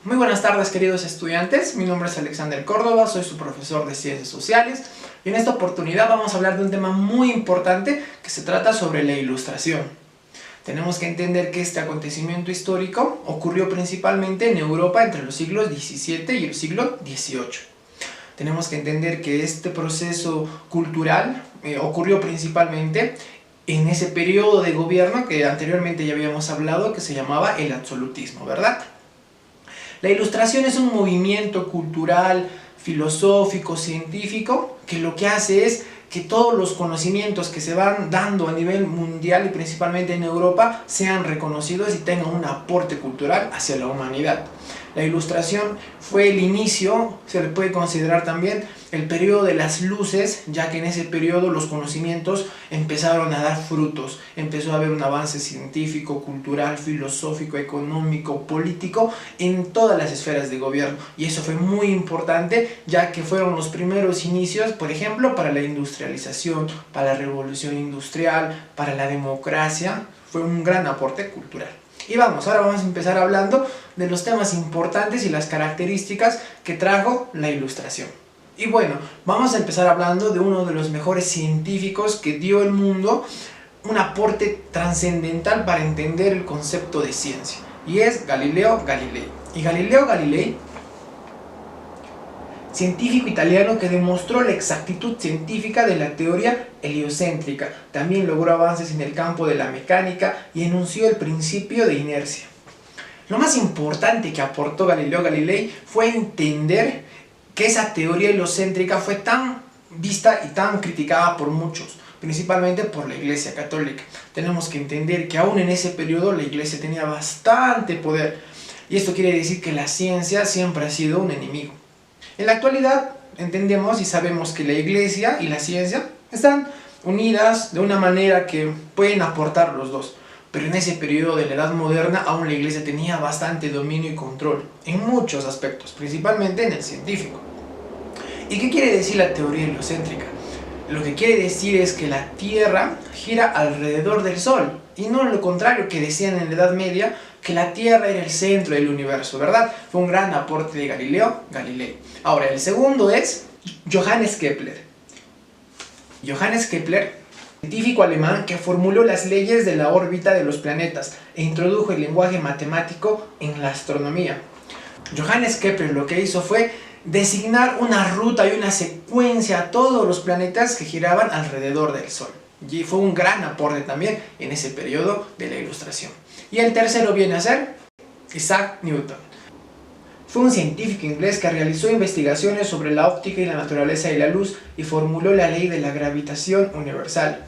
Muy buenas tardes, queridos estudiantes, mi nombre es Alexander Córdoba, soy su profesor de Ciencias Sociales y en esta oportunidad vamos a hablar de un tema muy importante que se trata sobre la Ilustración. Tenemos que entender que este acontecimiento histórico ocurrió principalmente en Europa entre los siglos XVII y el siglo XVIII. Tenemos que entender que este proceso cultural ocurrió principalmente en ese periodo de gobierno que anteriormente ya habíamos hablado, que se llamaba el absolutismo, ¿verdad? La Ilustración es un movimiento cultural, filosófico, científico, que lo que hace es que todos los conocimientos que se van dando a nivel mundial y principalmente en Europa sean reconocidos y tengan un aporte cultural hacia la humanidad. La Ilustración fue el inicio, se le puede considerar también el periodo de las luces, ya que en ese periodo los conocimientos empezaron a dar frutos, empezó a haber un avance científico, cultural, filosófico, económico, político en todas las esferas de gobierno, y eso fue muy importante, ya que fueron los primeros inicios, por ejemplo, para la industrialización, para la revolución industrial, para la democracia. Fue un gran aporte cultural. Y ahora vamos a empezar hablando de los temas importantes y las características que trajo la Ilustración. Y bueno, vamos a empezar hablando de uno de los mejores científicos que dio el mundo un aporte trascendental para entender el concepto de ciencia, y es Galileo Galilei. Y Galileo Galilei, científico italiano que demostró la exactitud científica de la teoría heliocéntrica, también logró avances en el campo de la mecánica y enunció el principio de inercia. Lo más importante que aportó Galileo Galilei fue entender que esa teoría heliocéntrica fue tan vista y tan criticada por muchos, principalmente por la Iglesia Católica. Tenemos que entender que aún en ese periodo la Iglesia tenía bastante poder, y esto quiere decir que la ciencia siempre ha sido un enemigo. En la actualidad entendemos y sabemos que la Iglesia y la ciencia están unidas de una manera que pueden aportar los dos. Pero en ese periodo de la Edad Moderna aún la Iglesia tenía bastante dominio y control en muchos aspectos, principalmente en el científico. ¿Y qué quiere decir la teoría heliocéntrica? Lo que quiere decir es que la Tierra gira alrededor del Sol, y no lo contrario que decían en la Edad Media, que la Tierra era el centro del universo, ¿verdad? Fue un gran aporte de Galileo Galilei. Ahora, el segundo es Johannes Kepler. Johannes Kepler, científico alemán que formuló las leyes de la órbita de los planetas e introdujo el lenguaje matemático en la astronomía. Johannes Kepler lo que hizo fue designar una ruta y una secuencia a todos los planetas que giraban alrededor del Sol. Y fue un gran aporte también en ese periodo de la Ilustración. Y el tercero viene a ser Isaac Newton. Fue un científico inglés que realizó investigaciones sobre la óptica y la naturaleza de la luz y formuló la ley de la gravitación universal.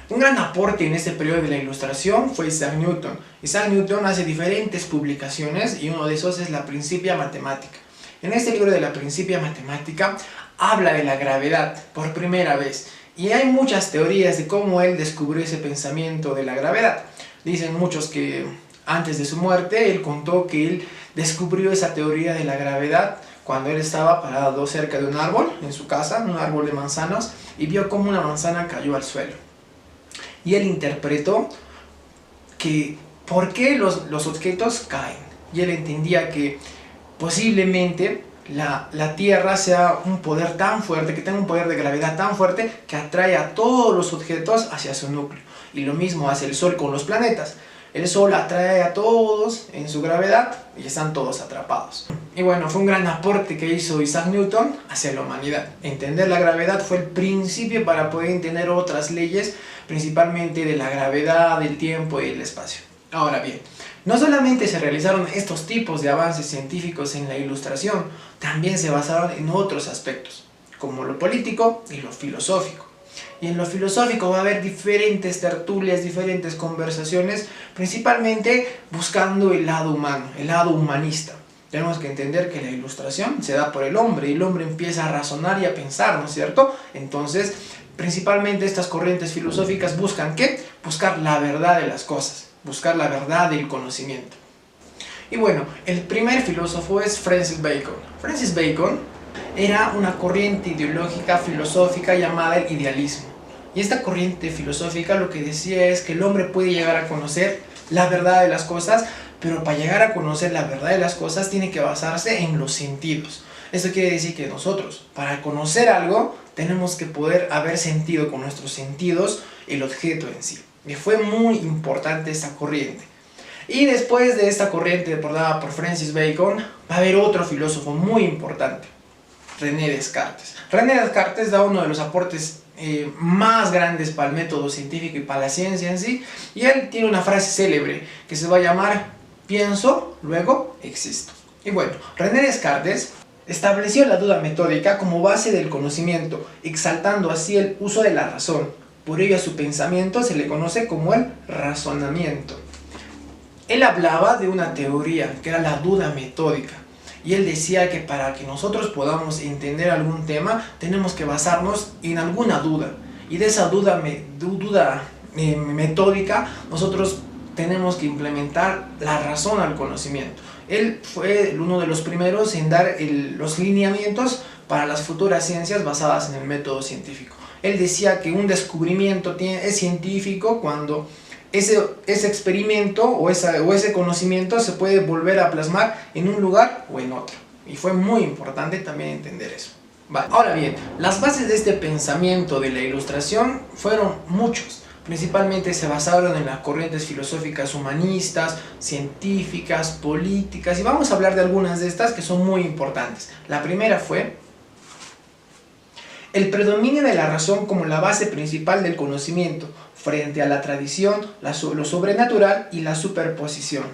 Un gran aporte en este periodo de la Ilustración fue Isaac Newton. Isaac Newton hace diferentes publicaciones y uno de esos es la Principia Mathematica. En este libro de la Principia Mathematica habla de la gravedad por primera vez, y hay muchas teorías de cómo él descubrió ese pensamiento de la gravedad. Dicen muchos que antes de su muerte él contó que él descubrió esa teoría de la gravedad cuando él estaba parado cerca de un árbol en su casa, un árbol de manzanas, y vio cómo una manzana cayó al suelo. Y él interpretó que por qué los objetos caen, y él entendía que posiblemente la Tierra sea un poder tan fuerte, que tenga un poder de gravedad tan fuerte que atrae a todos los objetos hacia su núcleo. Y lo mismo hace el Sol con los planetas. El Sol atrae a todos en su gravedad y están todos atrapados. Y bueno, fue un gran aporte que hizo Isaac Newton hacia la humanidad. Entender la gravedad fue el principio para poder entender otras leyes, principalmente de la gravedad, del tiempo y del espacio. Ahora bien, no solamente se realizaron estos tipos de avances científicos en la Ilustración, también se basaron en otros aspectos, como lo político y lo filosófico. Y en lo filosófico va a haber diferentes tertulias, diferentes conversaciones, principalmente buscando el lado humano, el lado humanista. Tenemos que entender que la Ilustración se da por el hombre, y el hombre empieza a razonar y a pensar, ¿no es cierto? Entonces, principalmente estas corrientes filosóficas buscan ¿qué? Buscar la verdad de las cosas, buscar la verdad del conocimiento. Y bueno, el primer filósofo es Francis Bacon. Francis Bacon era una corriente ideológica filosófica llamada el idealismo. Y esta corriente filosófica lo que decía es que el hombre puede llegar a conocer la verdad de las cosas, pero para llegar a conocer la verdad de las cosas tiene que basarse en los sentidos. Esto quiere decir que nosotros, para conocer algo, tenemos que poder haber sentido con nuestros sentidos el objeto en sí. Y fue muy importante esta corriente. Y después de esta corriente dada por Francis Bacon, va a haber otro filósofo muy importante, René Descartes. René Descartes da uno de los aportes más grandes para el método científico y para la ciencia en sí, y él tiene una frase célebre que se va a llamar pienso, luego existo. Y bueno, René Descartes estableció la duda metódica como base del conocimiento, exaltando así el uso de la razón. Por ello a su pensamiento se le conoce como el razonamiento. Él hablaba de una teoría que era la duda metódica. Y él decía que para que nosotros podamos entender algún tema, tenemos que basarnos en alguna duda. Y de esa duda metódica, nosotros tenemos que implementar la razón al conocimiento. Él fue uno de los primeros en dar los lineamientos para las futuras ciencias basadas en el método científico. Él decía que un descubrimiento es científico cuando ese experimento o ese conocimiento se puede volver a plasmar en un lugar o en otro. Y fue muy importante también entender eso. Vale. Ahora bien, las bases de este pensamiento de la Ilustración fueron muchos. Principalmente se basaron en las corrientes filosóficas humanistas, científicas, políticas, y vamos a hablar de algunas de estas que son muy importantes. La primera fue el predominio de la razón como la base principal del conocimiento, frente a la tradición, lo sobrenatural y la superposición.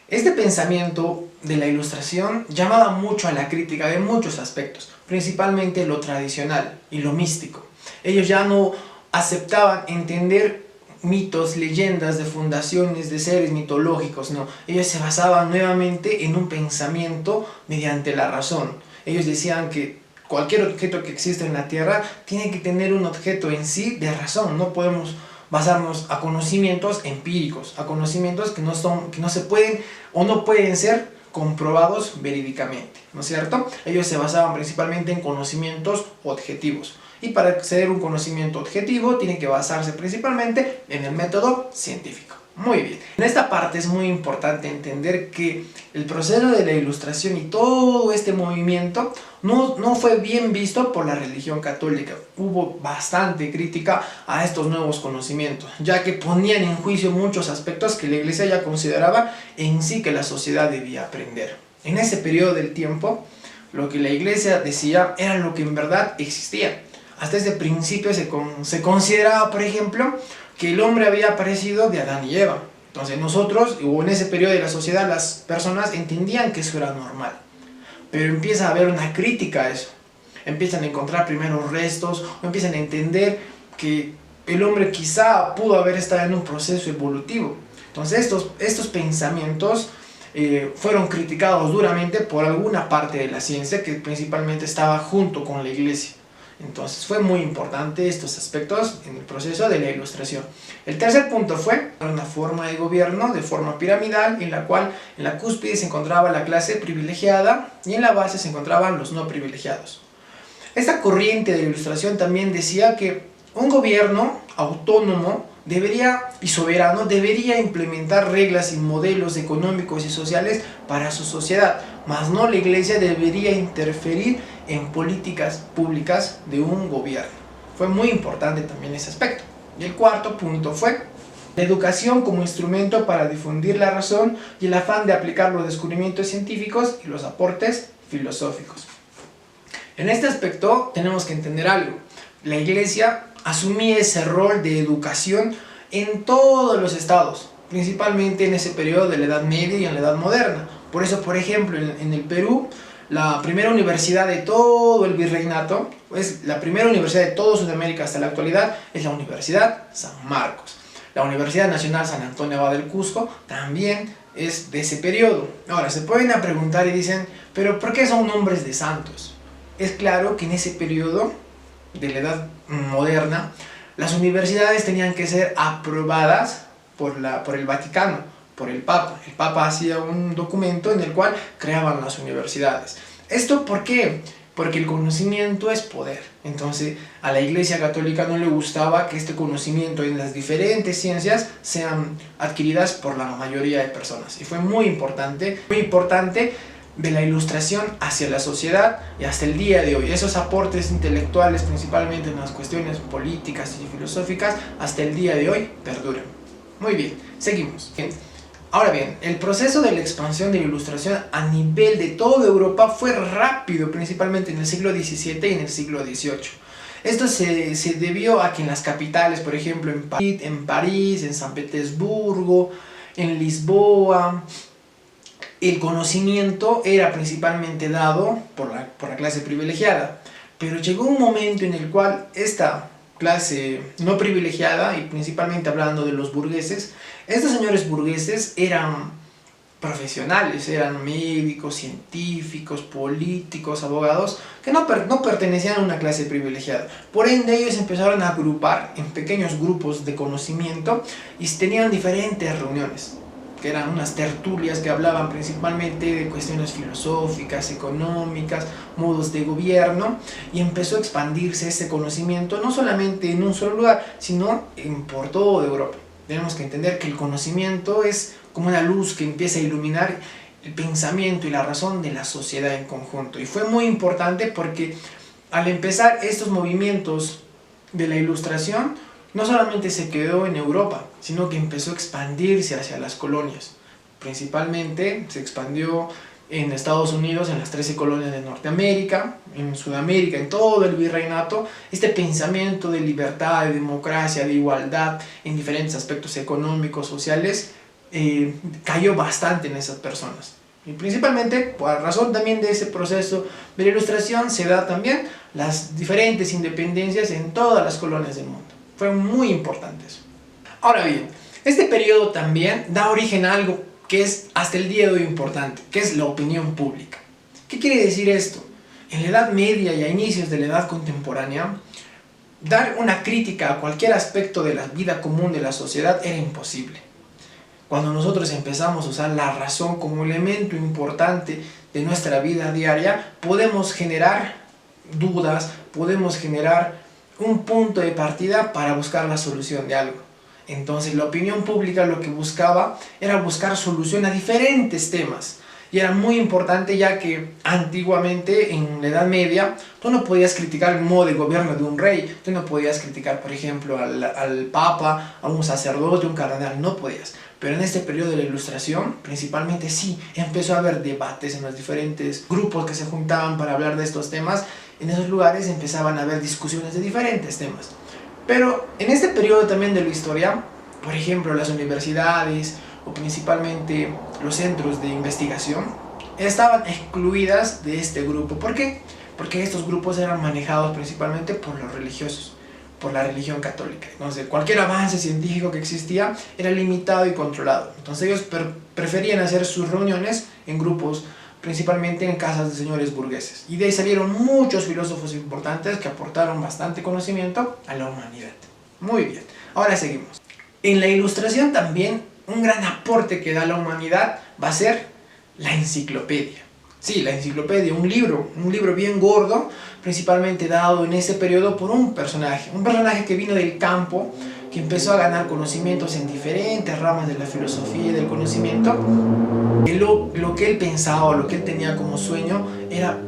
Este pensamiento de la Ilustración llamaba mucho a la crítica de muchos aspectos, principalmente lo tradicional y lo místico. Ellos ya no aceptaban entender mitos, leyendas de fundaciones de seres mitológicos, no. Ellos se basaban nuevamente en un pensamiento mediante la razón. Ellos decían que cualquier objeto que existe en la Tierra tiene que tener un objeto en sí de razón. No podemos basarnos a conocimientos empíricos, a conocimientos que no se pueden o no pueden ser comprobados verídicamente, ¿no es cierto? Ellos se basaban principalmente en conocimientos objetivos. Y para acceder a un conocimiento objetivo tiene que basarse principalmente en el método científico. Muy bien. En esta parte es muy importante entender que el proceso de la Ilustración y todo este movimiento no fue bien visto por la religión católica. Hubo bastante crítica a estos nuevos conocimientos, ya que ponían en juicio muchos aspectos que la Iglesia ya consideraba en sí que la sociedad debía aprender. En ese periodo del tiempo, lo que la Iglesia decía era lo que en verdad existía. Hasta ese principio se consideraba, por ejemplo, que el hombre había aparecido de Adán y Eva. Entonces nosotros, o en ese periodo de la sociedad, las personas entendían que eso era normal. Pero empieza a haber una crítica a eso. Empiezan a encontrar primeros restos, o empiezan a entender que el hombre quizá pudo haber estado en un proceso evolutivo. Entonces estos pensamientos fueron criticados duramente por alguna parte de la ciencia que principalmente estaba junto con la Iglesia. Entonces fue muy importante estos aspectos en el proceso de la Ilustración. El tercer punto fue una forma de gobierno de forma piramidal, en la cual en la cúspide se encontraba la clase privilegiada y en la base se encontraban los no privilegiados. Esta corriente de la Ilustración también decía que un gobierno autónomo y soberano debería implementar reglas y modelos económicos y sociales para su sociedad, mas no la Iglesia debería interferir en políticas públicas de un gobierno. Fue muy importante también ese aspecto. Y el cuarto punto fue la educación como instrumento para difundir la razón y el afán de aplicar los descubrimientos científicos y los aportes filosóficos. En este aspecto tenemos que entender algo. La Iglesia asumía ese rol de educación en todos los estados, principalmente en ese periodo de la Edad Media y en la Edad Moderna. Por eso, por ejemplo, en el Perú, la primera universidad de todo el virreinato, pues la primera universidad de toda Sudamérica hasta la actualidad, es la Universidad San Marcos. La Universidad Nacional San Antonio Abad del Cusco también es de ese periodo. Ahora, se pueden a preguntar y dicen, ¿pero por qué son nombres de santos? Es claro que en ese periodo de la Edad Moderna, las universidades tenían que ser aprobadas por el Vaticano, por el Papa. El Papa hacía un documento en el cual creaban las universidades. ¿Esto por qué? porque el conocimiento es poder. Entonces a la Iglesia Católica no le gustaba que este conocimiento en las diferentes ciencias sean adquiridas por la mayoría de personas. Y fue muy importante de la Ilustración hacia la sociedad y hasta el día de hoy. Esos aportes intelectuales, principalmente en las cuestiones políticas y filosóficas, hasta el día de hoy perduran. Muy bien, seguimos. Bien. Ahora bien, el proceso de la expansión de la Ilustración a nivel de toda Europa fue rápido, principalmente en el siglo XVII y en el siglo XVIII. Esto se debió a que en las capitales, por ejemplo en París, en San Petersburgo, en Lisboa, el conocimiento era principalmente dado por la clase privilegiada. Pero llegó un momento en el cual esta clase no privilegiada, y principalmente hablando de los burgueses, estos señores burgueses eran profesionales, eran médicos, científicos, políticos, abogados, que no pertenecían a una clase privilegiada. Por ende, ellos empezaron a agrupar en pequeños grupos de conocimiento y tenían diferentes reuniones, que eran unas tertulias que hablaban principalmente de cuestiones filosóficas, económicas, modos de gobierno, y empezó a expandirse este conocimiento no solamente en un solo lugar, sino por toda Europa. Tenemos que entender que el conocimiento es como una luz que empieza a iluminar el pensamiento y la razón de la sociedad en conjunto. Y fue muy importante porque al empezar estos movimientos de la Ilustración, no solamente se quedó en Europa, sino que empezó a expandirse hacia las colonias. Principalmente se expandió en Estados Unidos, en las 13 colonias de Norteamérica, en Sudamérica, en todo el virreinato. Este pensamiento de libertad, de democracia, de igualdad en diferentes aspectos económicos, sociales, cayó bastante en esas personas. Y principalmente, por razón también de ese proceso de la Ilustración, se da también las diferentes independencias en todas las colonias del mundo. Fue muy importante eso. Ahora bien, este periodo también da origen a algo que es hasta el día de hoy importante, que es la opinión pública. ¿Qué quiere decir esto? En la Edad Media y a inicios de la Edad Contemporánea, dar una crítica a cualquier aspecto de la vida común de la sociedad era imposible. Cuando nosotros empezamos a usar la razón como elemento importante de nuestra vida diaria, podemos generar dudas, podemos generar un punto de partida para buscar la solución de algo. Entonces la opinión pública lo que buscaba era buscar solución a diferentes temas. Y era muy importante, ya que antiguamente en la Edad Media tú no podías criticar el modo de gobierno de un rey, tú no podías criticar, por ejemplo, al papa, a un sacerdote, un cardenal, no podías. Pero en este periodo de la Ilustración, principalmente sí, empezó a haber debates en los diferentes grupos que se juntaban para hablar de estos temas. En esos lugares empezaban a haber discusiones de diferentes temas. Pero en este periodo también de la historia, por ejemplo, las universidades o principalmente los centros de investigación estaban excluidas de este grupo. ¿Por qué? Porque estos grupos eran manejados principalmente por los religiosos, por la religión católica. Entonces cualquier avance científico que existía era limitado y controlado. Entonces ellos preferían hacer sus reuniones en grupos, principalmente en casas de señores burgueses. Y de ahí salieron muchos filósofos importantes que aportaron bastante conocimiento a la humanidad. Muy bien, ahora seguimos. En la Ilustración también un gran aporte que da la humanidad va a ser la enciclopedia. Sí, la enciclopedia, un libro bien gordo, principalmente dado en ese periodo por un personaje que vino del campo, que empezó a ganar conocimientos en diferentes ramas de la filosofía y del conocimiento. Lo que él pensaba, lo que él tenía como sueño, era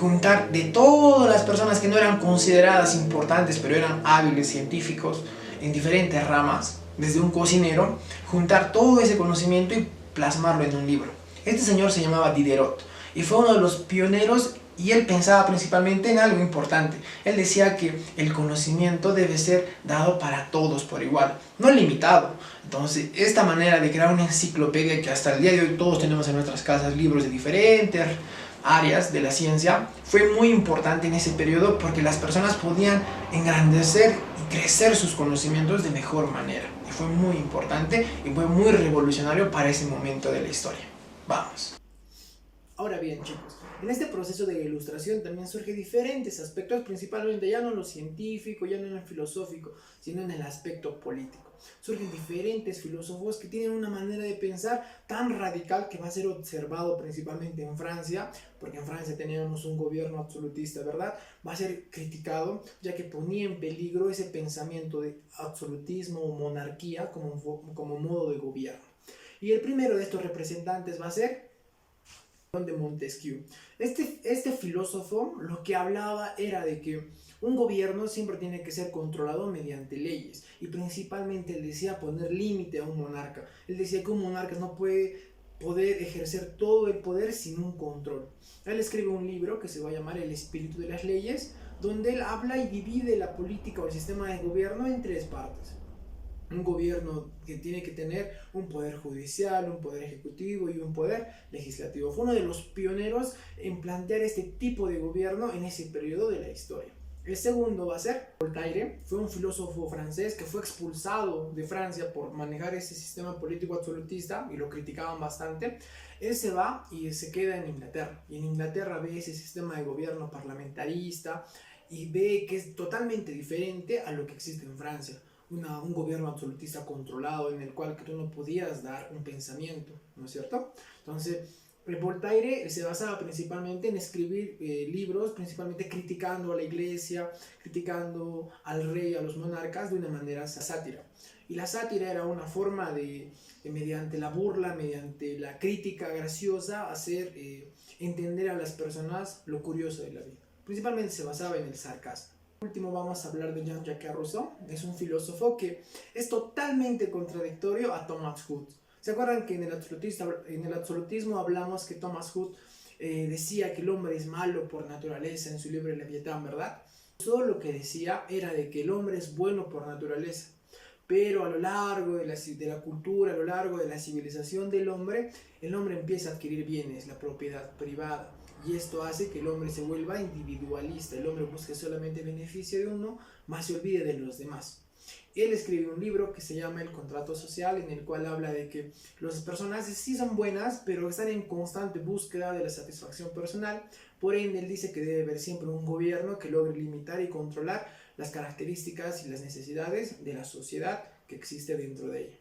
juntar de todas las personas que no eran consideradas importantes, pero eran hábiles científicos en diferentes ramas, desde un cocinero, juntar todo ese conocimiento y plasmarlo en un libro. Este señor se llamaba Diderot y fue uno de los pioneros, y él pensaba principalmente en algo importante. Él decía que el conocimiento debe ser dado para todos por igual, no limitado. Entonces, esta manera de crear una enciclopedia, que hasta el día de hoy todos tenemos en nuestras casas libros de diferentes áreas de la ciencia, fue muy importante en ese periodo porque las personas podían engrandecer y crecer sus conocimientos de mejor manera. Y fue muy importante y fue muy revolucionario para ese momento de la historia. Vamos. Ahora Ahora bien, chicos, en este proceso de ilustración también surgen diferentes aspectos, principalmente ya no en lo científico, ya no en lo filosófico, sino en el aspecto político. Surgen diferentes filósofos que tienen una manera de pensar tan radical que va a ser observado principalmente en Francia, porque en Francia teníamos un gobierno absolutista, ¿verdad? Va a ser criticado, ya que ponía en peligro ese pensamiento de absolutismo o monarquía como modo de gobierno. Y el primero de estos representantes va a ser de Montesquieu. Este filósofo lo que hablaba era de que un gobierno siempre tiene que ser controlado mediante leyes, y principalmente él decía poner límite a un monarca. Él decía que un monarca no puede poder ejercer todo el poder sin un control. Él escribe un libro que se va a llamar El espíritu de las leyes, donde él habla y divide la política o el sistema de gobierno en tres partes. Un gobierno que tiene que tener un poder judicial, un poder ejecutivo y un poder legislativo. Fue uno de los pioneros en plantear este tipo de gobierno en ese periodo de la historia. El segundo va a ser Voltaire. Fue un filósofo francés que fue expulsado de Francia por manejar ese sistema político absolutista y lo criticaban bastante. Él se va y se queda en Inglaterra. Y en Inglaterra ve ese sistema de gobierno parlamentarista y ve que es totalmente diferente a lo que existe en Francia. Un gobierno absolutista controlado en el cual que tú no podías dar un pensamiento, ¿no es cierto? Entonces, Voltaire se basaba principalmente en escribir libros, principalmente criticando a la iglesia, criticando al rey, a los monarcas, de una manera sátira. Y la sátira era una forma de mediante la burla, mediante la crítica graciosa, hacer entender a las personas lo curioso de la vida. Principalmente se basaba en el sarcasmo. Por último vamos a hablar de Jean-Jacques Rousseau. Es un filósofo que es totalmente contradictorio a Thomas Hobbes. ¿Se acuerdan que en el absolutismo hablamos que Thomas Hobbes decía que el hombre es malo por naturaleza en su libro Leviatán, ¿verdad? Todo lo que decía era de que el hombre es bueno por naturaleza, pero a lo largo de la cultura, a lo largo de la civilización del hombre, el hombre empieza a adquirir bienes, la propiedad privada, y esto hace que el hombre se vuelva individualista. El hombre busque solamente el beneficio de uno, más se olvide de los demás. Él escribe un libro que se llama El contrato social, en el cual habla de que las personas sí son buenas, pero están en constante búsqueda de la satisfacción personal. Por ende, él dice que debe haber siempre un gobierno que logre limitar y controlar las características y las necesidades de la sociedad que existe dentro de ella.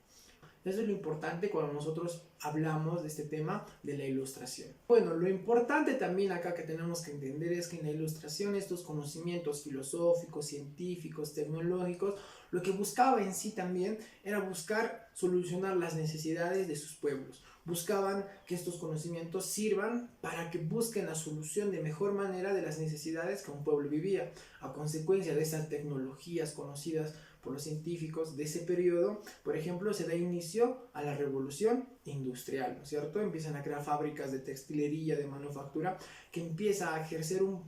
Eso es lo importante cuando nosotros hablamos de este tema de la ilustración. Bueno, lo importante también acá que tenemos que entender es que en la ilustración estos conocimientos filosóficos, científicos, tecnológicos, lo que buscaba en sí también era buscar solucionar las necesidades de sus pueblos. Buscaban que estos conocimientos sirvan para que busquen la solución de mejor manera de las necesidades que un pueblo vivía. A consecuencia de esas tecnologías conocidas por los científicos de ese periodo, por ejemplo, se da inicio a la revolución industrial, ¿no es cierto? Empiezan a crear fábricas de textilería, de manufactura, que empieza a ejercer un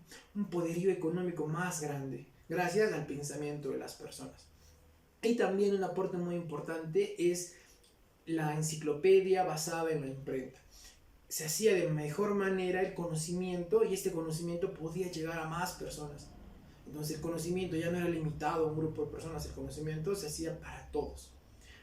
poderío económico más grande, gracias al pensamiento de las personas. Y también un aporte muy importante es la enciclopedia basada en la imprenta. Se hacía de mejor manera el conocimiento, y este conocimiento podía llegar a más personas. Entonces el conocimiento ya no era limitado a un grupo de personas, el conocimiento se hacía para todos.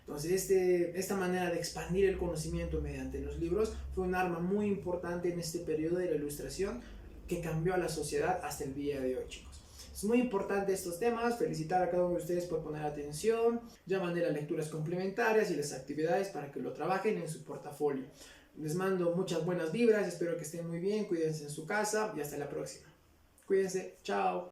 Entonces esta manera de expandir el conocimiento mediante los libros fue un arma muy importante en este periodo de la ilustración que cambió a la sociedad hasta el día de hoy, chicos. Es muy importante estos temas, felicitar a cada uno de ustedes por poner atención, ya mandé las lecturas complementarias y las actividades para que lo trabajen en su portafolio. Les mando muchas buenas vibras, espero que estén muy bien, cuídense en su casa y hasta la próxima. Cuídense, chao.